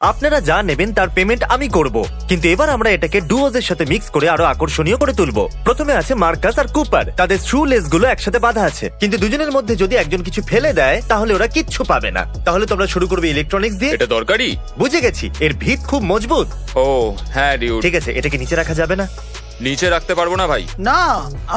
আপনারা যা নেবেন তার পেমেন্ট আমি করব, কিন্তু এবার আমরা এটাকে ডুওজের সাথে মিক্স করে আরো আকর্ষণীয় করে তুলবো। প্রথমে আছে মার্কাস আর কুপার, তাদের শু লেস গুলো একসাথে বাঁধা আছে, কিন্তু দুজনের মধ্যে যদি একজন কিছু ফেলে দেয় তাহলে ওরা কিচ্ছু পাবে না। তাহলে তোমরা শুরু করবে ইলেকট্রনিক্স দিয়ে। এটা দরকারি? বুঝে গেছি, এর ভিত খুব মজবুত। ও হ্যাঁ ডিউড। ঠিক আছে, এটাকে নিচে রাখা যাবে না? নিচে রাখতে পারবো না ভাই। না,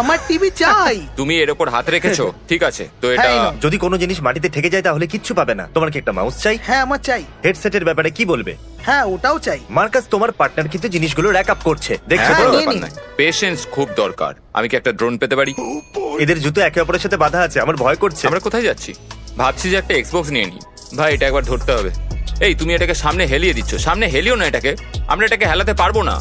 আমার টিভি চাই। তুমি এর উপর হাত রেখেছো, ঠিক আছে তো এটা হ্যাঁ, এই নাও। যদি কোনো জিনিস মাটিতে ঠেকে যায় তাহলে কিচ্ছু পাবে না। তোমার কি একটা মাউস চাই? হ্যাঁ, আমার চাই। হেডসেটের ব্যাপারে কি বলবে? হ্যাঁ, ওটাও চাই। মার্কাস, তোমার পার্টনার কিন্তু জিনিসগুলো র্যাক আপ করছে, দেখছো হ্যাঁ, তো? নিয়ে ব্যাপার নিন। নয়। পেশেন্স খুব দরকার। আমি কি একটা ড্রোন পেতে পারি? এদের জুতো একে অপরের সাথে বাঁধা আছে, আমার ভয় করছে। আমরা কোথায় যাচ্ছি? ভাবছি যে একটা এক্সবক্স নিয়ে নিই। ভাই এটা একবার ধরতে হবে। এই তুমি এটাকে সামনে হেলিয়ে দিচ্ছ। সামনে হেলিও না এটাকে, আমরা এটাকে হেলাতে পারবো না।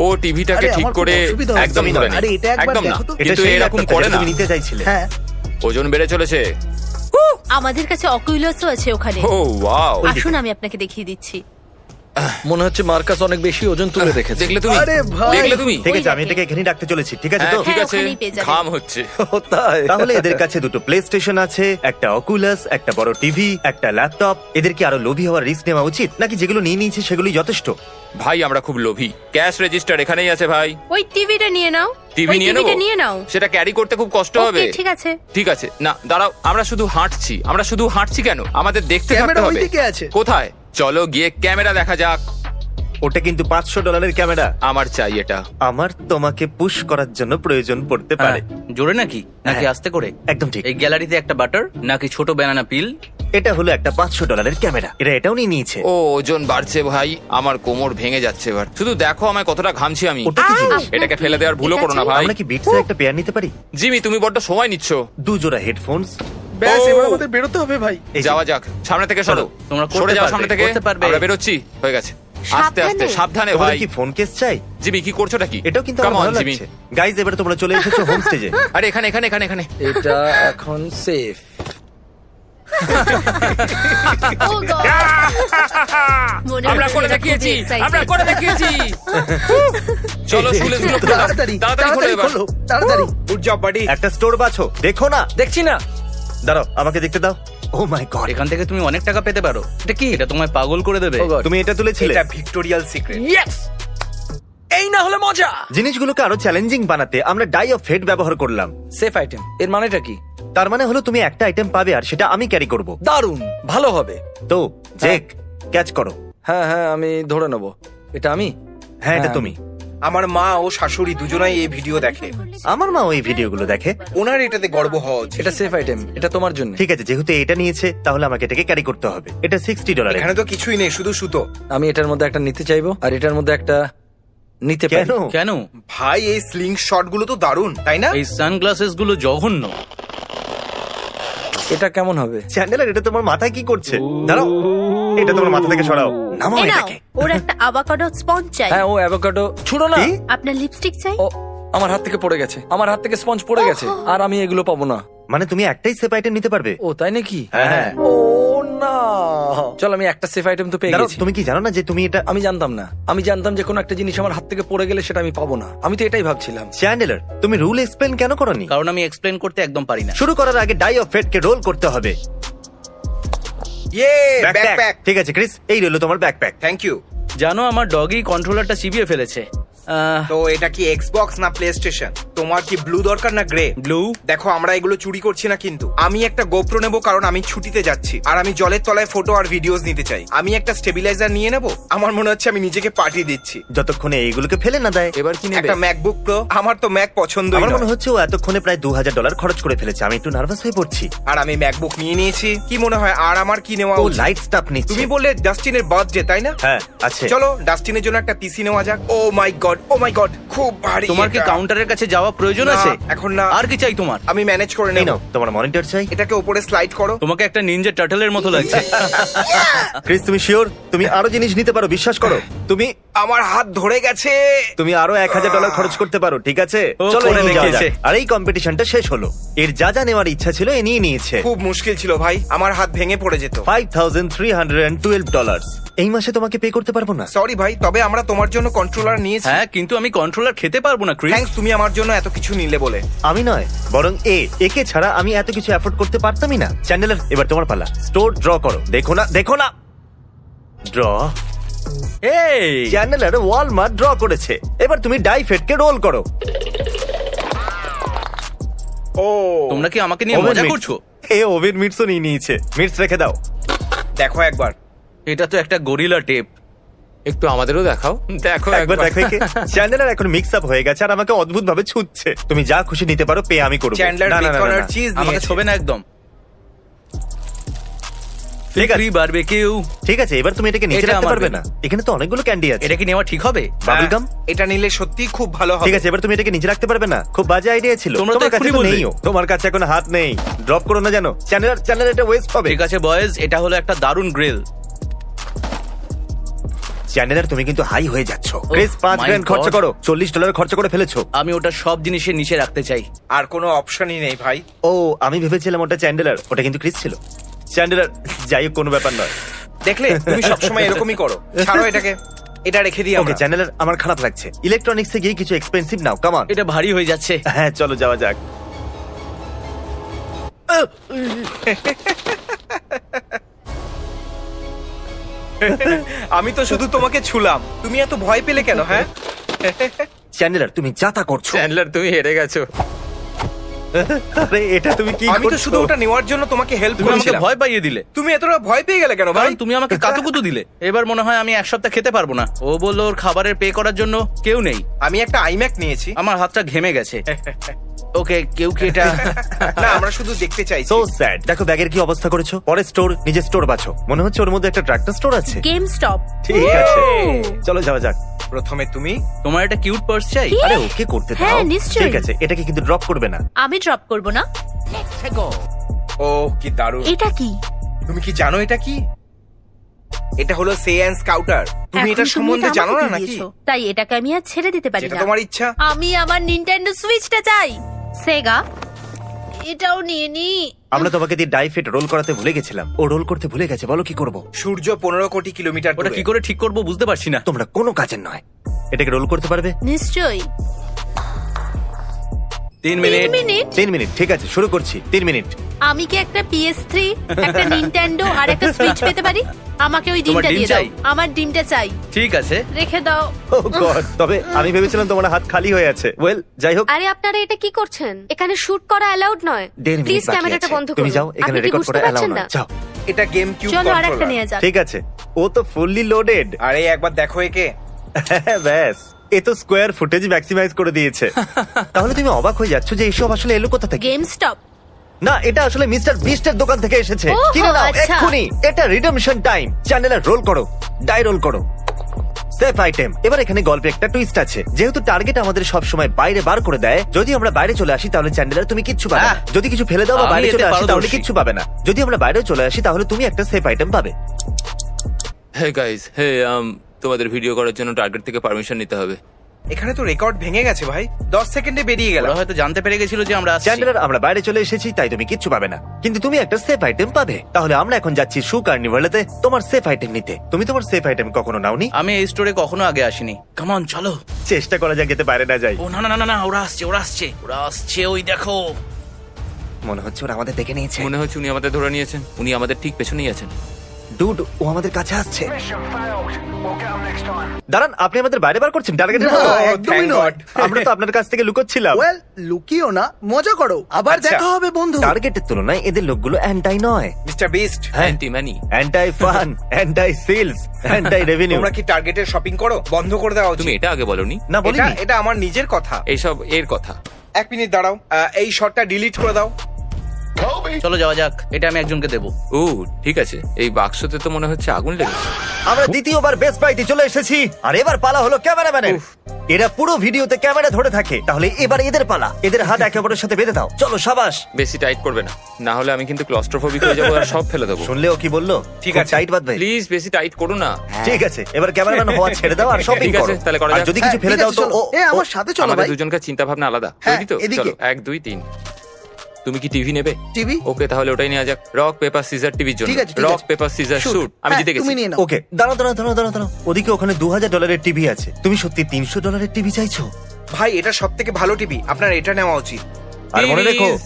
ও টিভিটাকে আরে, ঠিক আমার খুব করে অসুবিধা হচ্ছে। একদম ধরে আরে, এটা একবার একদম না, দেখো তো। এটা কিন্তু সেই এরকম ল্যাপটপটা করে যেটা না। তুমি নিতে চাইছিলে। হ্যাঁ, ওজন বেড়ে চলেছে। আমাদের কাছে অকুইলাসও আছে ওখানে। ও ওয়াও, আসুন আমি আপনাকে দেখিয়ে দিচ্ছি। মনে হচ্ছে মার্কাস অনেক বেশি ওজন তুলে রেখেছে। দেখলে তুমি? আরে ভাই। দেখলে তুমি? ঠিক আছে, ওই আমি দেখে। এটাকে এখানেই রাখতে চলেছি, ঠিক আছে তো? হ্যাঁ, ঠিক হ্যাঁ, আছে। ওখানেই পেয়ে যাবেন। ঘাম হচ্ছে। ও, তাই? তাহলে এদের কাছে দুটো প্লে স্টেশন আছে, একটা অকুলাস, একটা বড় টিভি, একটা ল্যাপটপ। এদের কি আরো লোভী হওয়ার রিস্ক নেওয়া উচিত, নাকি যেগুলো নিয়ে নিয়েছে সেগুলোই যথেষ্ট? ভাই আমরা খুব লোভী। ক্যাশ রেজিস্টার এখানেই আছে ভাই। ওই টিভিটা নিয়ে নাও। টিভি ওই নিয়ে টিভিটা নেবো? নিয়ে নাও। সেটা ক্যারি করতে খুব কষ্ট হবে। ওকে, ঠিক আছে। ঠিক আছে, না দাঁড়াও, আমরা শুধু হাঁটছি। আমরা শুধু হাঁটছি কেন? আমাদের দেখতে থাকতে ক্যামেরা হবে। ওইদিকে আছে। কোথায়? চলো গিয়ে ক্যামেরা দেখা যাক। ওটা কিন্তু $500 ক্যামেরা। আমার চাই এটা। আমার তোমাকে পুশ করার জন্য প্রয়োজন পড়তে পারে। জোরে নাকি নাকি হ্যাঁ। আস্তে করে? একদম ঠিক। এই গ্যালারিতে একটা বাটার নাকি ছোট ব্যানানা পিল? এটা হলো একটা $500 ক্যামেরা, এরা এটাও নিয়ে নিয়েছে। ও ওজন বাড়ছে ভাই, আমার কোমর ভেঙে যাচ্ছে এবার। শুধু দেখো আমায় কতটা ঘামছি আমি। ওটা কি জিনিস? এটাকে ফেলে দেওয়ার ভুলও এটা করো না চাই? ভাই। আমরা কি বিটসের একটা পেয়ার নিতে পারি? জিমি তুমি বড্ড সময় নিচ্ছ। 2 জোড়া হেডফোনস। ব্যাস, ও। এবার আমাদের বেরোতে হবে ভাই। এই যে, যাওয়া যাক, সামনে থেকে সরো। তোমরা করতে সরে যাও পারবে, সামনে থেকে। করতে পারবে। আমরা বেরোচ্ছি, হয়ে গেছে। আস্তে আস্তে, সাবধানে। সাবধানে তোমাদের ভাই। কি ফোন কেস চাই? জিমি কি করছোটা কি? এটাও কিন্তু Come আমার on, ভালো জিমি। লাগছে। গাইজ, এবার তোমরা চলে এসেছো হোম স্টেজে। আরে এখানে এখানে এখানে এখানে। এটা এখন সেফ। Oh God! মনে আমরা হচ্ছে করে এরা খুবই দেখিয়েছি, excited। আমরা করে দেখিয়েছি। চলো শুলে শুলে খোলো। তাড়াতাড়ি তাড়াতাড়ি খোলো তাড়াতাড়ি এবার। খোলো, তাড়াতাড়ি। Good job buddy. একটা স্টোর বাছো, দেখো না। দেখছি না। দাঁড়াও, আমাকে দেখতে দাও। ও মাই গড, এখান থেকে তুমি অনেক টাকা পেতে পারো। এটা কি? এটা তোমায় পাগল করে দেবে। তুমি এটা তুলেছিলে? ভিক্টোরিয়াল সিক্রেট। Yes! এই না হলে মজা। জিনিসগুলোকে আরো চ্যালেঞ্জিং বানাতে আমরা ডাই অফ ফেট ব্যবহার করলাম। সেফ আইটেম এর মানেটা কি? তার মানে হলো তুমি একটা আইটেম পাবে আর সেটা আমি ক্যারি করব। দারুণ, ভালো হবে। তো জেক, ক্যাচ করো। হ্যাঁ হ্যাঁ, আমি ধরে নেব। এটা আমি? হ্যাঁ, এটা হ্যাঁ, তুমি। আমার মা ও শাশুড়ি দুজনাই এই ভিডিও দেখে। আমার মা ওই ভিডিওগুলো দেখে। ওনার এটাতে গর্ব হওয়া উচিত। এটা সেফ আইটেম, এটা তোমার জন্য। ঠিক আছে, যেহেতু এটা নিয়েছে তাহলে আমাকে এটাকে ক্যারি করতে হবে। এটা $60। এখানে তো কিছুই নেই, শুধু সুতো। আমি এটার মধ্যে একটা নিতে চাইবো আর এটার মধ্যে একটা নিতে পারি। কেন? কেন? ভাই এই স্লিং শট গুলো তো দারুণ, তাই না? এই সানগ্লাসেস গুলো জঘন্য। এটা কেমন হবে? চ্যান্ডেলার, এটা তোমার মাথায় কি করছে? দাঁড়াও, এটা তোমার মাথা থেকে সরাও। নামাও এই নাও, এটাকে। ওর একটা আভাকাডো স্পঞ্জ চাই। হ্যাঁ, ও অ্যাভোকাডো ছুড়ো না। কি? আপনার লিপস্টিক চাই। ও আমার হাত থেকে পড়ে গেছে, আমার হাত থেকে স্পঞ্জ পড়ে গেছে, আর আমি এগুলো পাবো না। মানে তুমি একটাই সেফ আইটেম নিতে পারবে? ও তাই নাকি? হ্যাঁ। ও না, চল আমি একটা সেফ আইটেম তো পেয়ে দাঁড়াও, গেছি। তুমি কি জানো না যে তুমি এটা? আমি জানতাম না। আমি জানতাম যে কোনো একটা জিনিস আমার হাত থেকে পড়ে গেলে সেটা আমি পাবো না। আমি তো এটাই ভাবছিলাম। চ্যান্ডেলার, তুমি রুল এক্সপ্লেন কেন করনি? কারণ আমি এক্সপ্লেন করতে একদম পারি না। শুরু করার আগে ডাই অফ ফেট কে রোল করতে হবে। ইয়ে ব্যাকপ্যাক। ব্যাকপ্যাক। ঠিক আছে ক্রিস, এই রইলো তোমার ব্যাকপ্যাক। Thank you. জানো আমার ডগই কন্ট্রোলারটা চিবিয়ে ফেলেছে। তো এটা কি এক্সবক্স না প্লে স্টেশন? তোমার কি ব্লু দরকার না গ্রে? ব্লু। দেখো আমরা এগুলো চুরি করছি না, কিন্তু আমি একটা গোপ্রো নেবো কারণ আমি ছুটিতে যাচ্ছি আর আমি জলের তলায় ফটো আর ভিডিওস নিতে চাই। আমি একটা স্টেবিলাইজার নিয়ে নেবো। আমার মনে হচ্ছে আমি নিজেকে পার্টি দিচ্ছি। যতক্ষণে এইগুলোকে ফেলে না দেয়। এবার কি নেবে? একটা ম্যাকবুক প্রো। আমার তো ম্যাক পছন্দই আমার মনে নয়। হচ্ছে ও এতক্ষণে প্রায় $2000 খরচ করে ফেলেছে। আমি একটু নার্ভাস হয়ে পড়ছি। আর আমি ম্যাকবুক নিয়ে নিয়েছি। কি মনে হয় আর আমার কি নেওয়া ও উচিত? লাইট স্টাফ নিচ্ছে। তুমি বললে ডাস্টিনের বার্থডে, তাই না? হ্যাঁ, আছে। চলো ডাস্টিনের জন্য একটা পিসি নেওয়া যাক। ও মাই গড, ও মাই গড, খুব ভারী। তোমার কি এটা। কাউন্টারের কাছে যাওয়া প্রয়োজন না, আছে? এখন না। আর কি চাই তোমার? আমি ম্যানেজ করে এই নেব। নাও, তোমার মনিটর চাই। এটাকে উপরে স্লাইড করো। তোমাকে একটা নিনজা টার্টলের মতো লাগছে। ক্রিস, তুমি শিওর? তুমি আরো জিনিস নিতে পারো, বিশ্বাস করো। আমার হাত ধরে গেছে। তুমি আরো $1000 খরচ করতে পারো, ঠিক আছে? ও, চলো করে এগিয়ে যাওয়া দেখিয়েছে। যাক। আর এই কম্পিটিশনটা শেষ হলো। এর যা যা নেওয়ার ইচ্ছা ছিল এ নিয়ে নিয়েছে। খুব মুশকিল ছিল ভাই, আমার হাত ভেঙে পড়ে যেত। $5312। এই মাসে তোমাকে পে করতে পারবো না। সরি ভাই, তবে আমরা তোমার জন্য কন্ট্রোলার নিয়েছি। হ্যাঁ, কিন্তু আমি কন্ট্রোলার খেতে পারবো না ক্রিস। থ্যাঙ্কস, তুমি আমার জন্য এত কিছু নিলে বলে। আমি নয়, বরং একে ছাড়া আমি এত কিছু অ্যাফোর্ড করতে পারতামই না। চ্যান্ডেলার, এবার তোমার পালা। স্টোর ড্র করো। দেখো না, দেখো না। ড্র এই চ্যানেলার ওয়ালমার্ট ড্র করেছে। এবার তুমি ডাইফেটকে রোল করো। ও তোমরা কি আমাকে নিয়ে ওভেন মজা মিটস। করছো? এ ওভেন মিটসও নিয়ে নিয়েছে। মিটস রেখে দাও। দেখো একবার। এটা তো একটা গরিলা টেপ। একটু আমাদেরও দেখাও। দেখো একবার দেখো একে। চ্যানেলার এখন মিক্স আপ হয়ে গেছে আর আমাকে অদ্ভুত ভাবে ছুটছে। তুমি যা খুশি নিতে পারো, পে আমি করবো। চ্যান্ডলার না, না, না, না, বেকন আর না। চিজ আমাকে নিয়েছে। ছবে না একদম। ঠিক আছে। Free barbecue. ঠিক আছে, এবার তুমি এটাকে নিচে এটা রাখতে আমার পারবে baby। না। এখানে তো অনেকগুলো ক্যান্ডি আছে। এটা কি নেওয়া ঠিক হবে? Bubble gum. এটা নিলে সত্যি খুব ভালো হবে। ঠিক আছে, এবার তুমি এটাকে নিচে রাখতে পারবে না। খুব বাজে আইডিয়া ছিল। তোমরা তো তোমার কাছে এক্ষুনি তো বললে। নেইও। তোমার কাছে এখন হাত নেই। ড্রপ করো না জানো। চ্যানেলার এটা ওয়েস্ট হবে। ঠিক আছে বয়েজ, এটা হলো একটা দারুণ গ্রিল। চ্যানেলার তুমি কিন্তু হাই হয়ে যাচ্ছ। Chris 5 my grand God. খরচা করো। $40 খরচা করে ফেলেছো। আমি ওটা সব জিনিসের নিচে রাখতে চাই। আর কোনো অপশনই নেই ভাই। ও, আমি ভেবেছিলাম ওটা চ্যান্ডেলার। ওটা কিন্তু ক্রিস ছিল। চ্যান্ডেলার, যাই হোক, কোনো ব্যাপার নয়। দেখলে তুমি সবসময় এরকমই করো। ছাড়ো এটাকে, এটা রেখে দিই ওকে আমরা। চ্যানেলার, আমার খারাপ লাগছে। ইলেকট্রনিক্সে গিয়ে কিছু এক্সপেন্সিভ নাও। Come on. এটা ভারী হয়ে যাচ্ছে। হ্যাঁ, চলো যাওয়া যাক। আমি তো শুধু তোমাকে ছুলাম, তুমি এত ভয় পেলে কেন? হ্যাঁ, চ্যান্ডেলার, তুমি যাতা করছো। চ্যান্ডলার তুমি হেরে গেছো। আরে এটা তুমি কি আমি তো করছো? শুধু ওটা নেওয়ার জন্য তোমাকে হেল্প তুমি আমাকে করেছিলাম। ভয় পাইয়ে দিলে। তুমি এতটা ভয় পেয়ে গেলে কেন ভাই? কারণ তুমি আমাকে কাতুকুতু দিলে। এবার মনে হয় আমি এক সপ্তাহ খেতে পারবো না। ও বললো ওর খাবারের পে করার জন্য কেউ নেই। আমি একটা আইম্যাক নিয়েছি। আমার হাতটা ঘেমে গেছে। ওকে, কেউ কি এটা? না, আমরা শুধু দেখতে চাইছি। So sad. দেখো ব্যাগের কি অবস্থা করেছো। পরে স্টোর, নিজের স্টোর বাছো। মনে হচ্ছে ওর মধ্যে একটা ট্রাক্টর স্টোর আছে। Game stop. ঠিক আছে, চলো যাওয়া যাক। প্রথমে তুমি। তোমার একটা কিউট পার্স চাই? আরে ওকে করতে দাও। হ্যাঁ, নিশ্চয়ই। ঠিক আছে, এটাকে কিন্তু ড্রপ করবে না। আমি ড্রপ করব না। ও কি দারুণ। এটা কি? তুমি কি জানো এটা কি? এটা হলো সেয়ান স্কাউটার। তুমি এখন এটা সম্বন্ধে এটা জানো আমাকে না নাকি? দিয়েছো। তাই এটাকে আমি আর ছেড়ে দিতে পারি যেটা না। তোমার ইচ্ছা। আমি আমার নিনটেন্ডো সুইচটা চাই। সেগা, এটাও নিয়ে নি। আমরা তোমাকে দিয়ে ডাইফেট রোল করাতে ভুলে গেছিলাম। ও রোল করতে ভুলে গেছে। বলো কি করব। সূর্য 15 কোটি কিলোমিটার ওটা কি করে ঠিক করবো বুঝতে পারছি না। তোমরা কোনো কাজের নয়। এটাকে রোল করতে পারবে? নিশ্চয়ই। 3 3 মিনিট। মিনিট। 3 মিনিট। ঠিক আছে, শুরু করছি। 3 মিনিট। আমি কি একটা PS3, একটা নিনটেন্ডো আর একটা সুইচ পেতে পারি? আমাকে ওই তোমার ডিমটা ডিম দিয়ে দাও। চাই? আমার ডিমটা চাই। ঠিক আছে। রেখে দাও। ও গড, তবে আমি ভেবেছিলাম তোমার হাত খালি হয়ে আছে। ওয়েল, যাই হোক। আরে আপনারা এটা কি করছেন? এখানে শুট করা অ্যালাউড নয়। 1.5 মিনিট প্লিজ বাকি ক্যামেরাটা আছে। বন্ধ করুন। তুমি যাও, এখানে আপনি কি রেকর্ড বুঝতে করা এলাও পারছেন না। না? যাও। এটা গেম কিউব চলো আর একটা কন্ট্রোলার। নিয়ে যাক। ঠিক আছে, ও তো ফুললি লোডেড। আরে একবার দেখো একে। ব্যাস, এ তো স্কোয়ার ফুটেজ ম্যাক্সিমাইজ করে দিয়েছে। তাহলে তুমি অবাক হয়ে যাচ্ছ যে এসব আসলে এলো কোথা থেকে? Game stop. না, এটা আসলে মিস্টার বিস্টের দোকান থেকে এসেছে। ওহো, কিনে নাও আচ্ছা। এক্ষুনি। এটা রিডেমশন টাইম। চ্যানেলের রোল করো, ডাই রোল করো। Safe item. এবার এখানে গল্পে একটা টুইস্ট আছে। যেহেতু টার্গেট আমাদের সব সময় বাইরে বার করে দেয়, যদি আমরা বাইরে চলে আসি তাহলে চ্যান্ডেলার তুমি কিচ্ছু পাবে না। যদি কিছু ফেলে দাও বা আমি বাইরে এতে চলে আসি তাহলে পারদর্শী। কিচ্ছু পাবে না। যদি আমরা বাইরে চলে আসি তাহলে তুমি একটা সেফ আইটেম পাবে। হে গাইস, হে তোমাদের ভিডিও করার জন্য টার্গেট থেকে পারমিশন নিতে হবে। এখানে তো রেকর্ড ভেঙে গেছে ভাই। 10 সেকেন্ডে বেরিয়ে গেল। ওরা হয়তো জানতে পেরে গেছিল যে আমরা আসছি। চ্যান্ডেলার, আমরা বাইরে চলে এসেছি তাই তুমি কিচ্ছু পাবে না, কিন্তু তুমি একটা সেফ আইটেম পাবে। তাহলে আমরা এখন যাচ্ছি শু কার্নিভালেতে তোমার সেফ আইটেম নিতে। তুমি তোমার সেফ আইটেম কখনো নাওনি? আমি এই স্টোরে কখনো আগে আসিনি। কাম অন, চলো। চেষ্টা করা যাক এতে বাইরে না যাই। ও না না না না, ওরা আসছে, ওরা আসছে, ওরা আসছে। ওই দেখো। মনে হচ্ছে ওরা আমাদের দেখে নিয়েছে। মনে হচ্ছে উনি আমাদের ধরে নিয়েছেন। উনি আমাদের ঠিক পেছনেই আছেন। ডুড, ও আমাদের কাছে আসছে। দাঁড়ান, আপনি আমাদের বাইরে বার করছেন টার্গেটের মতো? না, একদমই thank নয়। God. আমরা তো আপনার কাছ থেকে লুকোচ্ছিলাম। ওয়েল, লুকিও না, মজা করো। আবার আচ্ছা। দেখা হবে বন্ধু। টার্গেটের তুলনায় এদের লোকগুলো অ্যান্টাই নয়। Mister Beast, anti money. Anti fun, anti sales, anti revenue. তোমরা কি টার্গেটের শপিং করো? বন্ধ করে দেওয়া তুমি উচিত। এটা আগে বলনি। না, এটা বলিনি। এটা আমার নিজের কথা। এইসব এর কথা। 1 মিনিট দাঁড়াও। এই শটটা ডিলিট করে দাও। চলো যাওয়া যাক। এটা আমি একজনকে দেবো। ও ঠিক আছে, এই বাক্সতে তো মনে হচ্ছে আগুন লেগেছে। আমরা দ্বিতীয়বার বেস্ট বাইতে চলে এসেছি আর এবার পালা হলো ক্যামেরাম্যানের। এরা পুরো ভিডিওতে ক্যামেরা ধরে থাকে, তাহলে এবার এদের পালা। এদের হাত একে অপরের সাথে বেঁধে দাও। চলো, সাবাস। বেশি টাইট করবে না, না হলে আমি কিন্তু ক্লস্ট্রোফোবিক হয়ে যাবো আর সব ফেলে দেবো। শুনলেও কি বললো? ঠিক খুব আছে। টাইট বাঁধবে। প্লিজ বেশি টাইট করো না। ঠিক আছে, এবার ক্যামেরাম্যান হওয়া ছেড়ে দাও আর শপিং ঠিক আছে, করো। তাহলে করা আর যাক। যদি কিছু হ্যাঁ, ফেলে ঠিক দাও আছে, তো চলো। আমার সাথে চলো আমাদের ভাই। দুজনকার চিন্তা ভাবনা আলাদা। হ্যাঁ, তৈরি তো? এদিকে। চলো 1 2 3। তুমি কি টিভি নেবে? টিভি? ওকে, তাহলে ওটাই নেওয়া যাক। রক পেপার সিজার টিভির জন্য। ঠিক আছে, ঠিক রক আছে। Paper scissor Shoot. শুট। আমি হ্যাঁ, জিতে গেছি। তুমি নিয়ে নাও। ওকে, দাঁড়াও দাঁড়াও দাঁড়াও দাঁড়াও দাঁড়াও। ওদিকে ওখানে $2000 টিভি আছে। তুমি সত্যি $300 টিভি চাইছো? ভাই, এটা সবথেকে ভালো টিভি। আপনার এটা নেওয়া উচিত। আর মনে রেখো, Please.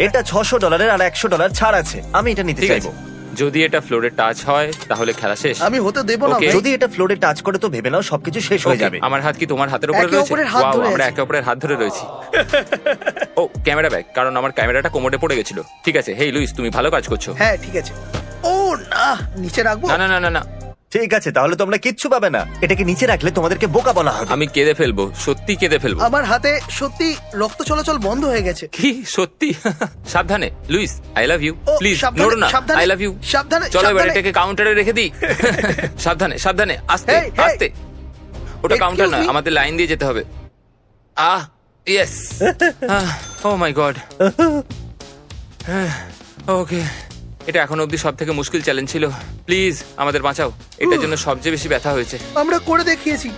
এটা $600 আর $100 ছাড় আছে। আমি এটা নিতে ঠিক চাইবো। আছে। যদি এটা ফ্লোরে টাচ হয় তাহলে খেলা শেষ। আমি হতে দেবো না Okay. ভাই। যদি এটা ফ্লোরে টাচ করে তো ভেবে নাও সবকিছু শেষ হয়ে Okay, যাবে। আমার হাত কি তোমার হাতের উপরে একে রয়েছে? অপরের হাত Wow, ধরে আমরা আছি। একে অপরের হাত ধরে রয়েছি। ও ক্যামেরা ব্যাগ, কারণ আমার ক্যামেরাটা কোমরে পড়ে গেছিল। ঠিক আছে, হেই লুইস, তুমি ভালো কাজ করছো। হ্যাঁ ঠিক আছে। ও না, নিচে রাখবো। না না না না না, ঠিক আছে, তাহলে তোমরা কিচ্ছু পাবে না। এটাকে নিচে রাখলে তোমাদেরকে বোকা বলা হবে। আমি কেঁদে ফেলবো, সত্যি কেঁদে ফেলবো। আমার হাতে সত্যি রক্ত চলাচল বন্ধ হয়ে গেছে। কি সত্যি? সাবধানে লুইস, আই লাভ ইউ। ও, প্লিজ সাবধানে, নড়ো না, সাবধানে, আই লাভ ইউ। সাবধানে, চলো এবার সাবধানে। এটাকে কাউন্টারে রেখে দিই। সাবধানে সাবধানে, আস্তে Hey, hey. আস্তে। ওটা Excuse কাউন্টার না, me? আমাদের লাইন দিয়ে যেতে হবে। ইয়েস। ও মাই গড। ওকে, এটা এখন অবধি সব থেকে মুশকিল চ্যালেঞ্জ ছিল। প্লিজ আমাদের বাঁচাও, এটার জন্য সবচেয়ে বেশি ব্যথা হয়েছে। আমরা করে দেখিয়েছি।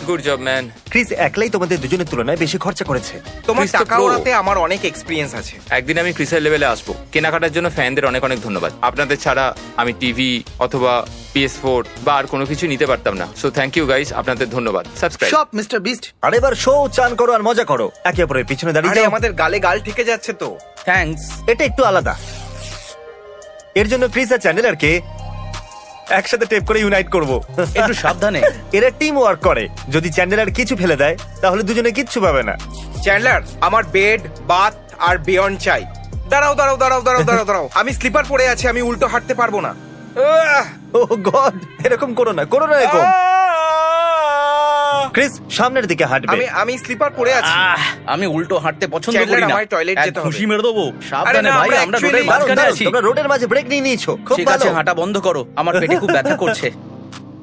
Good job man. ক্রিস একলাই তোমাদের দুজনের তুলনায় বেশি খরচা করেছে। তোমার Chris তো টাকা pro। ওড়াতে আমার অনেক এক্সপিরিয়েন্স আছে। একদিন আমি ক্রিসের লেভেলে আসবো। কেনাকাটার জন্য ফ্যানদের অনেক অনেক ধন্যবাদ। আপনাদের ছাড়া আমি টিভি অথবা PS4 বা আর কোনো কিছু নিতে পারতাম না। সো থ্যাংক ইউ গাইস, আপনাদের ধন্যবাদ। সাবস্ক্রাইব। সব মিস্টার বিস্ট। আর এবার শো চান করো আর মজা করো, একে অপরের পিছনে দাঁড়িয়ে আরে যাও। আমাদের গালে গাল ঠেকে যাচ্ছে তো। থ্যাঙ্কস। এটা একটু আলাদা। এর জন্য ক্রিস আর চ্যান্ডেলারকে একসাথে টেপ করে ইউনাইট করব। একটু সাবধানে। এরা টিম ওয়ার্ক করে। যদি চ্যান্ডেলার কিছু ফেলে দেয় তাহলে দুজনে কিচ্ছু পাবে না। চ্যান্ডলার, আমার বেড, বাথ আর বিয়ন্ড চাই। দাঁড়াও দাঁড়াও দাঁড়াও দাঁড়াও দাঁড়াও দাঁড়াও, আমি স্লিপার পরে আছি, আমি উল্টো হাঁটতে পারবো না। ও গড, এরকম করো না, করো না এরকম। ক্রিস সামনের দিকে হাঁটবে। আমি স্লিপার পরে আছি। আমি উল্টো হাঁটতে পছন্দ চ্যান্ডলার, করি না। আমায় টয়লেট এক যেতে হবে। খুশি মেরে দেবো। সাবধানে না, ভাই, আমরা আমরা actually- রোডের মাঝখানে দাঁড়াও, আছি। তোমরা রোডের মাঝে ব্রেক নিয়ে নিয়েছো, খুব ঠিক ভালো। আছে, হাঁটা বন্ধ করো, আমার পেটে খুব ব্যথা করছে।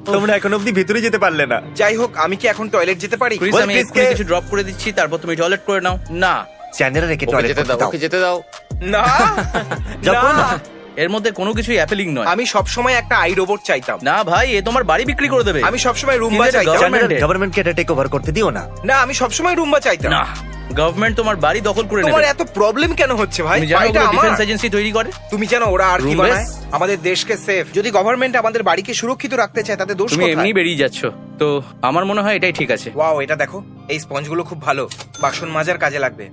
তোমরা এখন অব্দি ভিতরে যেতে পারলে না। যাই হোক, আমি কি এখন টয়লেট যেতে পারি? প্লিজ, বল, আমি Chris এক্ষুনি কে- কিছু ড্রপ করে দিচ্ছি, তারপর তুমি টয়লেট করে নাও। না, চ্যান্ডেলার একে ওকে টয়লেট যেতে করতে দাও, দাও। ওকে যেতে দাও। না যাও, করো না। এর মধ্যে কোনো কিছুই অ্যাপেলিং নয়। আমি সবসময় একটা আই রোবট চাইতাম। না ভাই, এ তোমার বাড়ি বিক্রি করে দেবে। আমি সবসময় রুম্বা কিন্তু এটা চাইতাম। government- গভর্নমেন্টকে এটা টেক ওভার করতে দিও না। না, আমি সবসময় রুম্বা চাইতাম। না, গভর্নমেন্ট তোমার বাড়ি দখল করে তোমার নেবে। এত প্রবলেম কেন হচ্ছে ভাই? তুমি জানো বাড়িটা আমার। ডিফেন্স এজেন্সি তৈরি করে। তুমি জানো ওরা আর কি Room বানায়? base? আমাদের দেশকে সেফ। যদি গভর্নমেন্ট আমাদের বাড়িকে সুরক্ষিত রাখতে চায় তাতে দোষ তুমি কোথায়? এমনি বেরিয়ে যাচ্ছ, তো আমার মনে হয় এটাই ঠিক আছে। ওয়াও, এটা দেখো, এই স্পঞ্জগুলো খুব ভালো, বাসন মাজার কাজে লাগবে।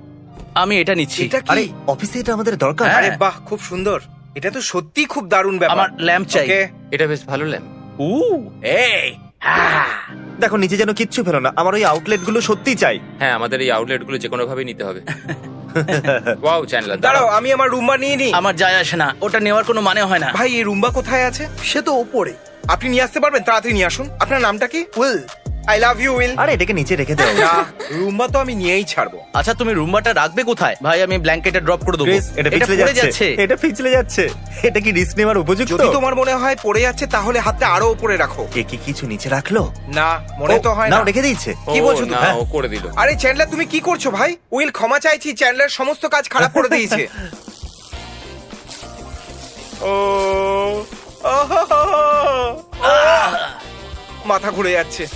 আমি এটা নিচ্ছি। এটা আরে কি? অফিসে এটা আমাদের দরকার। হ্যাঁ। আরে বাহ, খুব সুন্দর। এটা তো সত্যি খুব দারুণ ব্যাপার। আমার ল্যাম্প চাই। Okay, এটা বেশ ভালো ল্যাম্প। এই দেখো নিচে যেন কিচ্ছু ফেলো না, আমার ওই আউটলেট গুলো সত্যি চাই। হ্যাঁ, আমাদের এই আউটলেট গুলো যে কোনো ভাবে নিতে হবে। ওয়াও চ্যান্ডলার, দাঁড়াও, আমি আমার রুম্বা নিয়ে নিই। আমার যায় আসে না, ওটা নেওয়ার কোনো মানে হয় না। ভাই, এই রুম্বা কোথায় আছে? সে তো ওপরে। আপনি নিয়ে আসতে পারবেন? তাড়াতাড়ি নিয়ে আসুন। আপনার নামটা কি? Will. I love you, Will. আরে এটাকে নিচে রেখে দাও। না, রুম্বা তো আমি নিয়েই ছাড়বো। আচ্ছা, তুমি রুমবাটা রাখবে কোথায়? ভাই, আমি ব্ল্যাঙ্কেটে ড্রপ করে দেবো। ক্রিস, এটা পিছলে পড়ে যাচ্ছে। এটা পিছলে যাচ্ছে। এটা কি রিস্ক নেওয়ার উপযুক্ত? যদি তোমার মনে হয় পড়ে যাচ্ছে, তাহলে হাতটা আরো উপরে রাখো। এ কি কিছু নিচে রাখলো? না, মনে তো হয় না। নাও, রেখে দিয়েছে। কি বলছো তুমি? না, ও করে দিল। আরে চ্যান্ডলার, তুমি কি করছো ভাই? উইল, ক্ষমা চাইছি, চ্যান্ডলার সমস্ত কাজ খারাপ করে দিয়েছে। ও মাথা ঘুরে যাচ্ছে।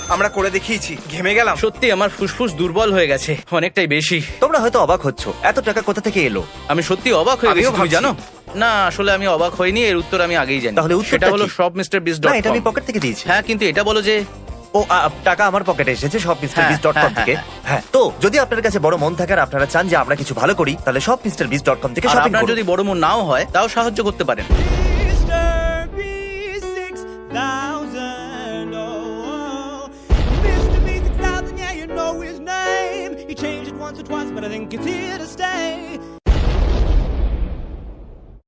আমরা করে দেখিয়েছি, ঘেমে গেলাম। সত্যি আমার ফুসফুস দুর্বল হয়ে গেছে, অনেকটাই বেশি। তোমরা হয়তো অবাক হচ্ছ, এত টাকা কোথা থেকে এলো? আমি সত্যি অবাক হয়ে আমিও গেছি, তুমি ভাবছি। জানো? না, আসলে আমি অবাক হইনি, এর উত্তর আমি আগেই জানি। তাহলে উত্তরটা সেটা হলো কি? সব মিস্টার বিস না, এটা আমি পকেট থেকে দিয়েছি। হ্যাঁ, কিন্তু এটা বলো যে ও টাকা আমার পকেটে এসেছে সব হ্যাঁ, মিস্টারবিস্ট.কম থেকে। হ্যাঁ, হ্যাঁ, তো যদি আপনার কাছে বড় মন থাকে আর আপনারা চান যে আমরা কিছু ভালো করি, তাহলে সব মিস্টারবিস্ট.কম থেকে আর শপিং আপনার করুন। যদি বড় মন নাও হয়, তাও সাহায্য করতে পারেন। Mr. B6000, oh. Mr. B6000, yeah, you know his name. He changed it once or twice, but I think it's here to stay.